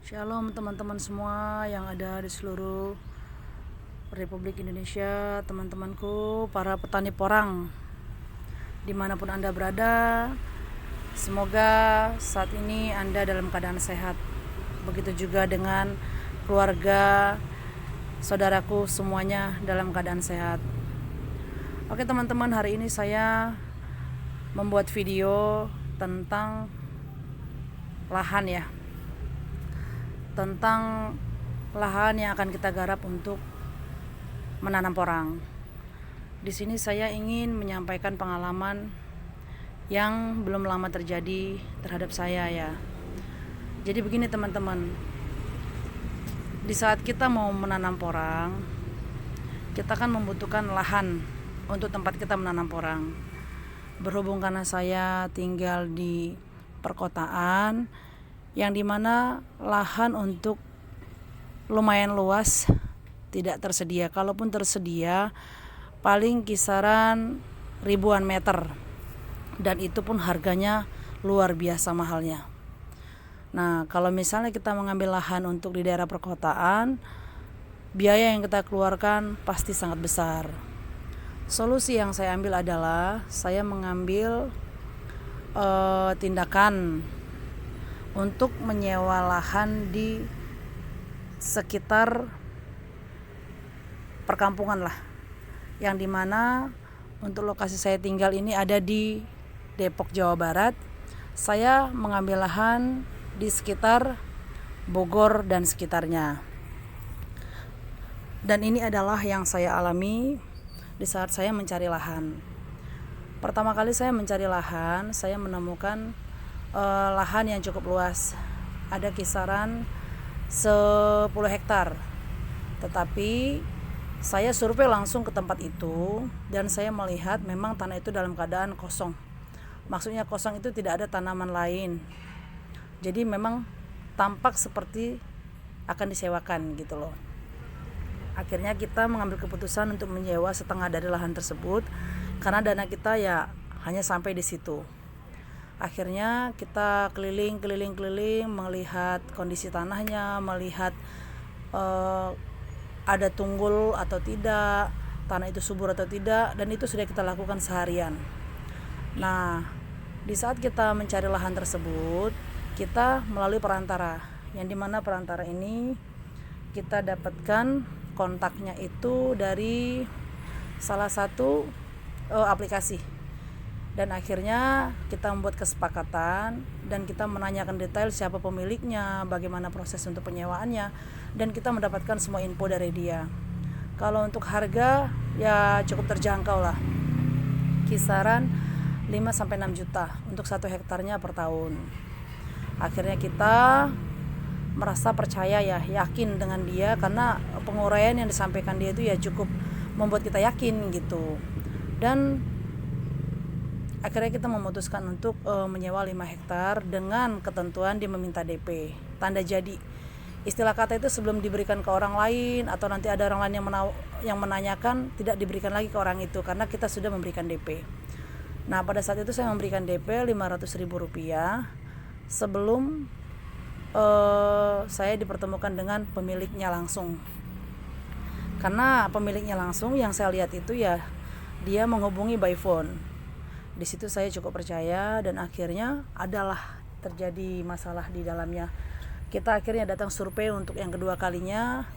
Shalom teman-teman semua yang ada di seluruh Republik Indonesia, teman-temanku, para petani porang dimanapun Anda berada. Semoga saat ini Anda dalam keadaan sehat. Begitu juga dengan keluarga, saudaraku semuanya dalam keadaan sehat. Oke teman-teman, hari ini saya membuat video tentang lahan ya, tentang lahan yang akan kita garap untuk menanam porang. Di sini saya ingin menyampaikan pengalaman yang belum lama terjadi terhadap saya ya. Jadi begini teman-teman, di saat kita mau menanam porang, kita kan membutuhkan lahan untuk tempat kita menanam porang. Berhubung karena saya tinggal di perkotaan, yang dimana lahan untuk lumayan luas tidak tersedia. Kalaupun tersedia, paling kisaran ribuan meter, dan itu pun harganya luar biasa mahalnya. Nah, kalau misalnya kita mengambil lahan untuk di daerah perkotaan, biaya yang kita keluarkan pasti sangat besar. Solusi yang saya ambil adalah saya mengambil tindakan untuk menyewa lahan di sekitar perkampungan lah, yang dimana untuk lokasi saya tinggal ini ada di Depok, Jawa Barat. Saya mengambil lahan di sekitar Bogor dan sekitarnya, dan ini adalah yang saya alami di saat saya mencari lahan. Pertama kali saya mencari lahan, saya menemukan lahan yang cukup luas, ada kisaran 10 hektar. Tetapi saya survei langsung ke tempat itu dan saya melihat memang tanah itu dalam keadaan kosong. Maksudnya kosong itu tidak ada tanaman lain. Jadi memang tampak seperti akan disewakan gitu loh. Akhirnya kita mengambil keputusan untuk menyewa setengah dari lahan tersebut karena dana kita ya hanya sampai di situ. Akhirnya kita keliling melihat kondisi tanahnya, melihat ada tunggul atau tidak, tanah itu subur atau tidak, dan itu sudah kita lakukan seharian. Nah, di saat kita mencari lahan tersebut, kita melalui perantara, yang dimana perantara ini kita dapatkan kontaknya itu dari salah satu aplikasi. Dan akhirnya kita membuat kesepakatan dan kita menanyakan detail siapa pemiliknya, bagaimana proses untuk penyewaannya, dan kita mendapatkan semua info dari dia. Kalau untuk harga ya cukup terjangkau lah, kisaran 5-6 juta untuk 1 hektarnya per tahun. Akhirnya kita merasa percaya ya, yakin dengan dia, karena penguraian yang disampaikan dia itu ya cukup membuat kita yakin gitu. Dan akhirnya kita memutuskan untuk menyewa 5 hektar dengan ketentuan dia meminta DP, tanda jadi. Istilah kata itu sebelum diberikan ke orang lain atau nanti ada orang lain yang menanyakan, tidak diberikan lagi ke orang itu karena kita sudah memberikan DP. Nah, pada saat itu saya memberikan DP Rp500.000 sebelum saya dipertemukan dengan pemiliknya langsung. Karena pemiliknya langsung yang saya lihat itu ya dia menghubungi by phone. Di situ saya cukup percaya dan akhirnya adalah terjadi masalah di dalamnya. Kita akhirnya datang survei untuk yang kedua kalinya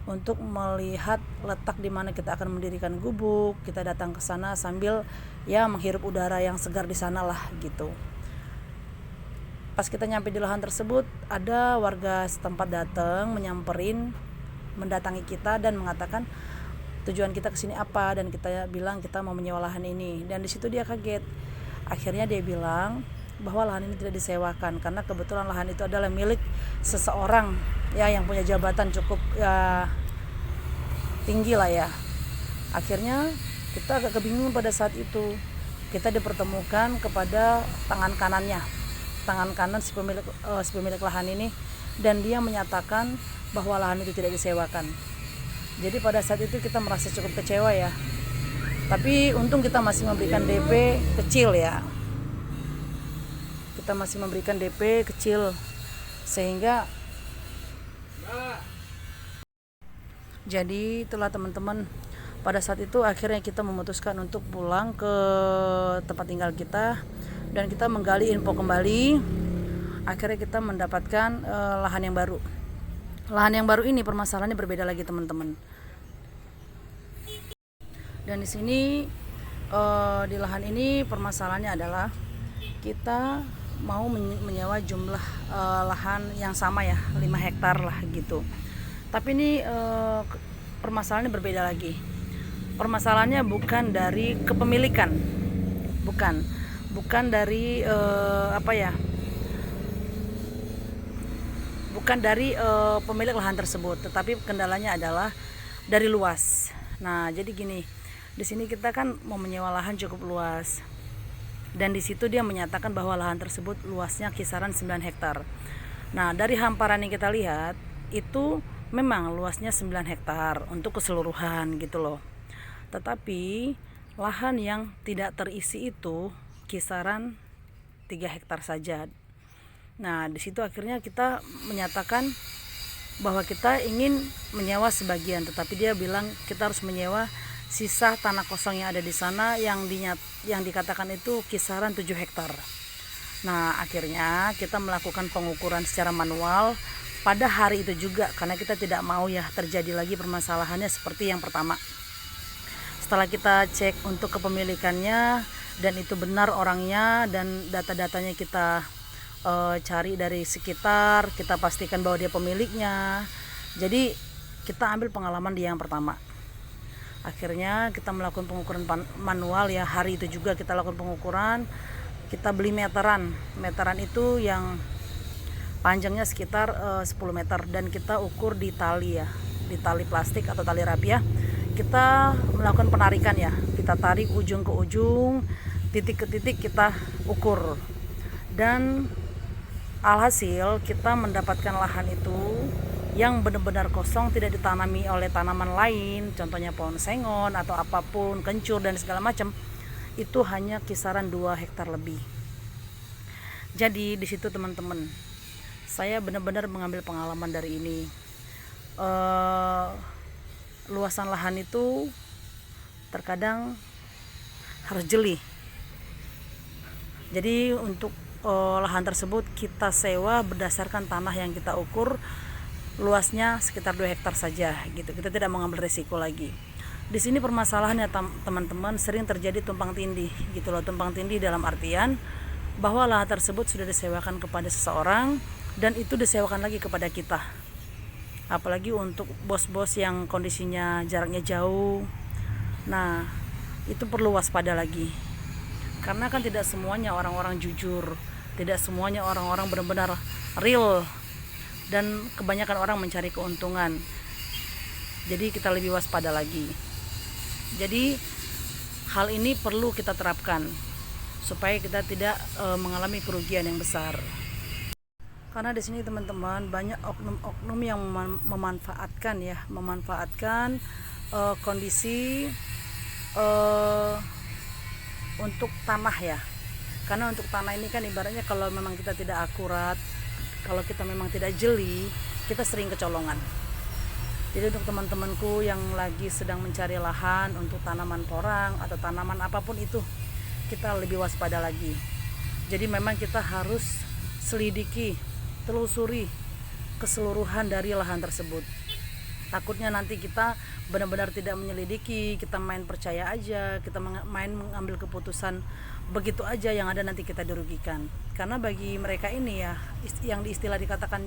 untuk melihat letak di mana kita akan mendirikan gubuk. Kita datang ke sana sambil ya menghirup udara yang segar di sana lah gitu. Pas kita nyampe di lahan tersebut, ada warga setempat datang menyamperin, mendatangi kita dan mengatakan tujuan kita kesini apa, dan kita bilang kita mau menyewa lahan ini. Dan di situ dia kaget. Akhirnya dia bilang bahwa lahan ini tidak disewakan karena kebetulan lahan itu adalah milik seseorang ya yang punya jabatan cukup ya tinggi lah ya. Akhirnya kita agak kebingungan pada saat itu. Kita dipertemukan kepada tangan kanan si pemilik lahan ini, dan dia menyatakan bahwa lahan itu tidak disewakan. Jadi pada saat itu kita merasa cukup kecewa ya. Tapi untung kita masih memberikan DP kecil ya. Kita masih memberikan DP kecil sehingga Jadi itulah teman-teman, pada saat itu akhirnya kita memutuskan untuk pulang ke tempat tinggal kita dan kita menggali info kembali. Akhirnya kita mendapatkan lahan yang baru. Lahan yang baru ini permasalahannya berbeda lagi teman-teman. Dan di sini di lahan ini permasalahannya adalah kita mau menyewa jumlah lahan yang sama ya, 5 hektar lah gitu. Tapi ini permasalahannya berbeda lagi. Permasalahannya bukan dari kepemilikan, bukan dari bukan dari pemilik lahan tersebut, tetapi kendalanya adalah dari luas. Nah, jadi gini, di sini kita kan mau menyewa lahan cukup luas, dan di situ dia menyatakan bahwa lahan tersebut luasnya kisaran 9 hektar. Nah, dari hamparan yang kita lihat itu memang luasnya 9 hektar untuk keseluruhan gitu loh. Tetapi lahan yang tidak terisi itu kisaran 3 hektar saja. Nah, di situ akhirnya kita menyatakan bahwa kita ingin menyewa sebagian, tetapi dia bilang kita harus menyewa sisa tanah kosong yang ada di sana yang dikatakan itu kisaran 7 hektar. Nah, akhirnya kita melakukan pengukuran secara manual pada hari itu juga, karena kita tidak mau ya terjadi lagi permasalahannya seperti yang pertama. Setelah kita cek untuk kepemilikannya dan itu benar orangnya dan data-datanya kita cari dari sekitar, kita pastikan bahwa dia pemiliknya. Jadi kita ambil pengalaman dia yang pertama. Akhirnya kita melakukan pengukuran manual ya, hari itu juga kita lakukan pengukuran. Kita beli meteran itu yang panjangnya sekitar 10 meter dan kita ukur di tali ya, di tali plastik atau tali rapiah. Kita melakukan penarikan ya, kita tarik ujung ke ujung, titik ke titik kita ukur. Dan alhasil kita mendapatkan lahan itu yang benar-benar kosong, tidak ditanami oleh tanaman lain, contohnya pohon sengon atau apapun, kencur dan segala macam. Itu hanya kisaran 2 hektar lebih. Jadi di situ teman-teman, saya benar-benar mengambil pengalaman dari ini. Luasan lahan itu terkadang harus jeli. Jadi untuk lahan tersebut kita sewa berdasarkan tanah yang kita ukur luasnya sekitar 2 hektar saja gitu. Kita tidak mengambil resiko lagi. Di sini permasalahannya teman-teman sering terjadi tumpang tindih gitu loh. Tumpang tindih dalam artian bahwa lahan tersebut sudah disewakan kepada seseorang dan itu disewakan lagi kepada kita. Apalagi untuk bos-bos yang kondisinya jaraknya jauh. Nah, itu perlu waspada lagi. Karena kan tidak semuanya orang-orang jujur, tidak semuanya orang-orang benar-benar real, dan kebanyakan orang mencari keuntungan. Jadi kita lebih waspada lagi. Jadi hal ini perlu kita terapkan supaya kita tidak mengalami kerugian yang besar. Karena di sini teman-teman banyak oknum-oknum yang memanfaatkan kondisi untuk tanah ya. Karena untuk tanah ini kan ibaratnya kalau memang kita tidak akurat, kalau kita memang tidak jeli, kita sering kecolongan. Jadi untuk teman-temanku yang lagi sedang mencari lahan untuk tanaman porang atau tanaman apapun itu, kita lebih waspada lagi. Jadi memang kita harus selidiki, telusuri keseluruhan dari lahan tersebut. Takutnya nanti kita benar-benar tidak menyelidiki, kita main percaya aja, kita main mengambil keputusan begitu aja, yang ada nanti kita dirugikan. Karena bagi mereka ini ya, yang istilah dikatakan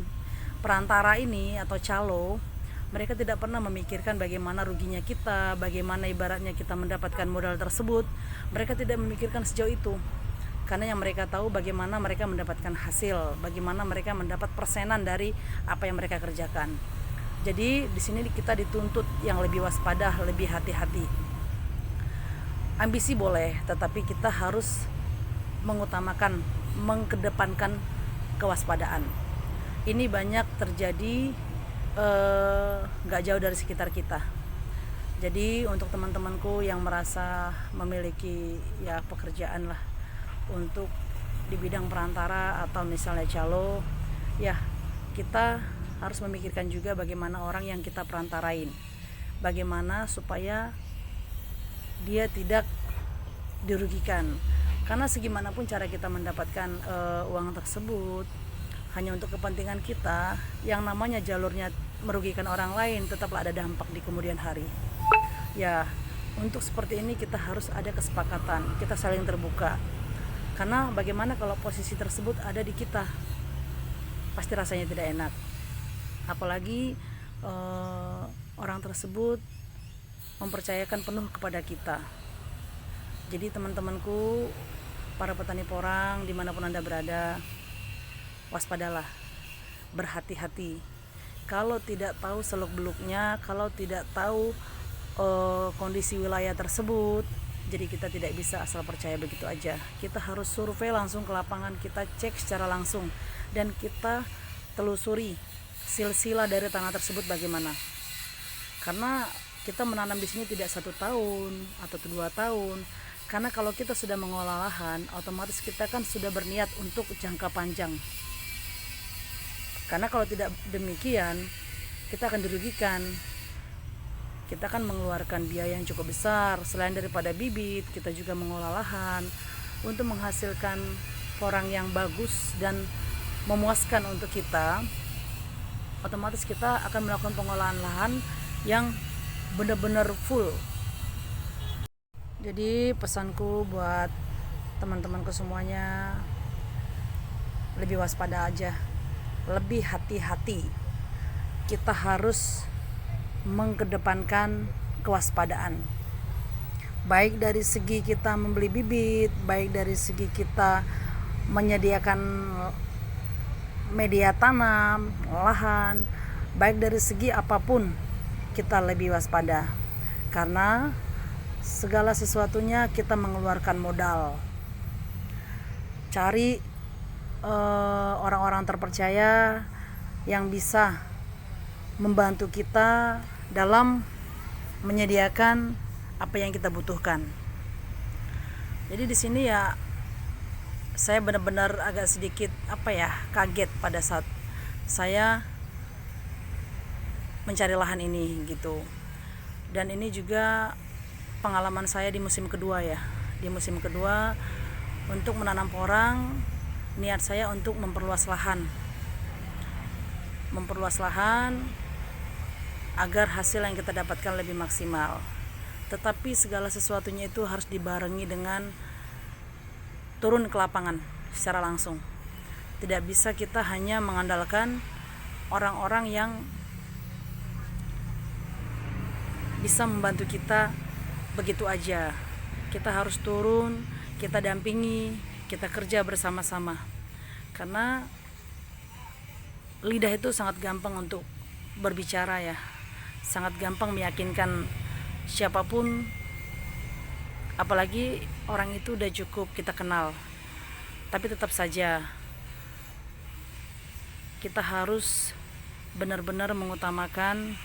perantara ini atau calo, mereka tidak pernah memikirkan bagaimana ruginya kita, bagaimana ibaratnya kita mendapatkan modal tersebut. Mereka tidak memikirkan sejauh itu. Karena yang mereka tahu bagaimana mereka mendapatkan hasil, bagaimana mereka mendapat persenan dari apa yang mereka kerjakan. Jadi di sini kita dituntut yang lebih waspada, lebih hati-hati. Ambisi boleh, tetapi kita harus mengutamakan, mengedepankan kewaspadaan. Ini banyak terjadi gak jauh dari sekitar kita. Jadi untuk teman-temanku yang merasa memiliki ya pekerjaan lah untuk di bidang perantara atau misalnya calo, ya kita harus memikirkan juga bagaimana orang yang kita perantarain, bagaimana supaya dia tidak dirugikan. Karena segimanapun cara kita mendapatkan uang tersebut hanya untuk kepentingan kita, yang namanya jalurnya merugikan orang lain, tetaplah ada dampak di kemudian hari. Ya, untuk seperti ini kita harus ada kesepakatan, kita saling terbuka. Karena bagaimana kalau posisi tersebut ada di kita, pasti rasanya tidak enak. Apalagi orang tersebut mempercayakan penuh kepada kita. Jadi teman-temanku, para petani porang dimanapun Anda berada, waspadalah, berhati-hati. Kalau tidak tahu seluk-beluknya, kalau tidak tahu kondisi wilayah tersebut, jadi kita tidak bisa asal percaya begitu aja. Kita harus survei langsung ke lapangan, kita cek secara langsung, dan kita telusuri silsilah dari tanah tersebut bagaimana. Karena kita menanam di sini tidak 1 tahun atau 2 tahun. Karena kalau kita sudah mengolah lahan, otomatis kita kan sudah berniat untuk jangka panjang. Karena kalau tidak demikian, kita akan dirugikan. Kita akan mengeluarkan biaya yang cukup besar. Selain daripada bibit, kita juga mengolah lahan untuk menghasilkan porang yang bagus dan memuaskan untuk kita. Otomatis kita akan melakukan pengolahan lahan yang benar-benar full. Jadi pesanku buat teman-temanku semuanya, lebih waspada aja, lebih hati-hati. Kita harus mengedepankan kewaspadaan, baik dari segi kita membeli bibit, baik dari segi kita menyediakan media tanam, lahan, baik dari segi apapun kita lebih waspada. Karena segala sesuatunya kita mengeluarkan modal. Cari orang-orang terpercaya yang bisa membantu kita dalam menyediakan apa yang kita butuhkan. Jadi di sini ya saya benar-benar agak sedikit kaget pada saat saya mencari lahan ini gitu. Dan ini juga pengalaman saya di musim kedua ya. Di musim kedua untuk menanam porang, niat saya untuk memperluas lahan agar hasil yang kita dapatkan lebih maksimal. Tetapi segala sesuatunya itu harus dibarengi dengan turun ke lapangan secara langsung. Tidak bisa kita hanya mengandalkan orang-orang yang bisa membantu kita begitu aja. Kita harus turun, kita dampingi, kita kerja bersama-sama. Karena lidah itu sangat gampang untuk berbicara ya, sangat gampang meyakinkan siapapun, apalagi orang itu udah cukup kita kenal. Tapi tetap saja kita harus benar-benar mengutamakan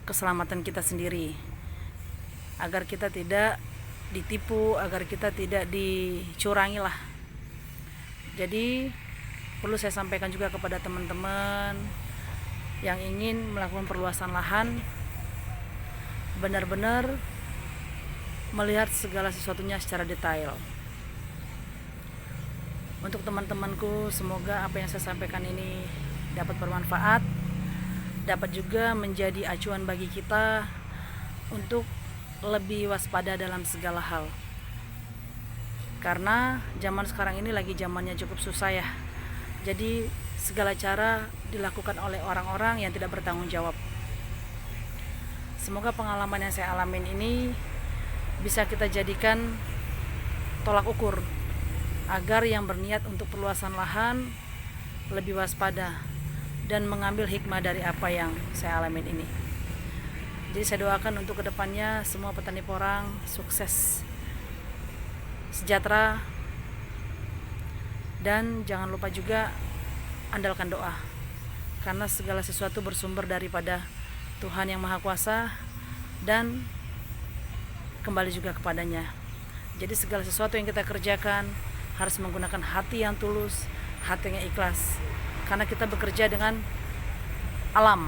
keselamatan kita sendiri, agar kita tidak ditipu, agar kita tidak dicurangi lah. Jadi perlu saya sampaikan juga kepada teman-teman yang ingin melakukan perluasan lahan, benar-benar melihat segala sesuatunya secara detail. Untuk teman-temanku, semoga apa yang saya sampaikan ini dapat bermanfaat, dapat juga menjadi acuan bagi kita untuk lebih waspada dalam segala hal. Karena zaman sekarang ini lagi zamannya cukup susah ya. Jadi segala cara dilakukan oleh orang-orang yang tidak bertanggung jawab. Semoga pengalaman yang saya alamin ini bisa kita jadikan tolak ukur agar yang berniat untuk perluasan lahan lebih waspada dan mengambil hikmah dari apa yang saya alamin ini. Jadi saya doakan untuk kedepannya semua petani porang sukses, sejahtera, dan jangan lupa juga andalkan doa, karena segala sesuatu bersumber daripada Tuhan yang Maha Kuasa dan kembali juga kepadanya. Jadi segala sesuatu yang kita kerjakan harus menggunakan hati yang tulus, hati yang ikhlas. Karena kita bekerja dengan alam,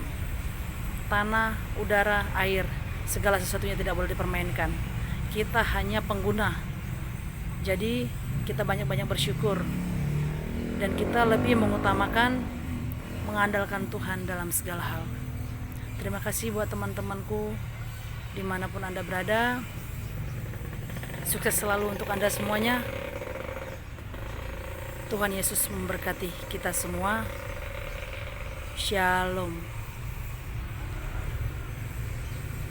tanah, udara, air, segala sesuatunya tidak boleh dipermainkan. Kita hanya pengguna. Jadi kita banyak-banyak bersyukur, dan kita lebih mengutamakan mengandalkan Tuhan dalam segala hal. Terima kasih buat teman-temanku dimanapun Anda berada. Sukses selalu untuk Anda semuanya. Tuhan Yesus memberkati kita semua. Shalom.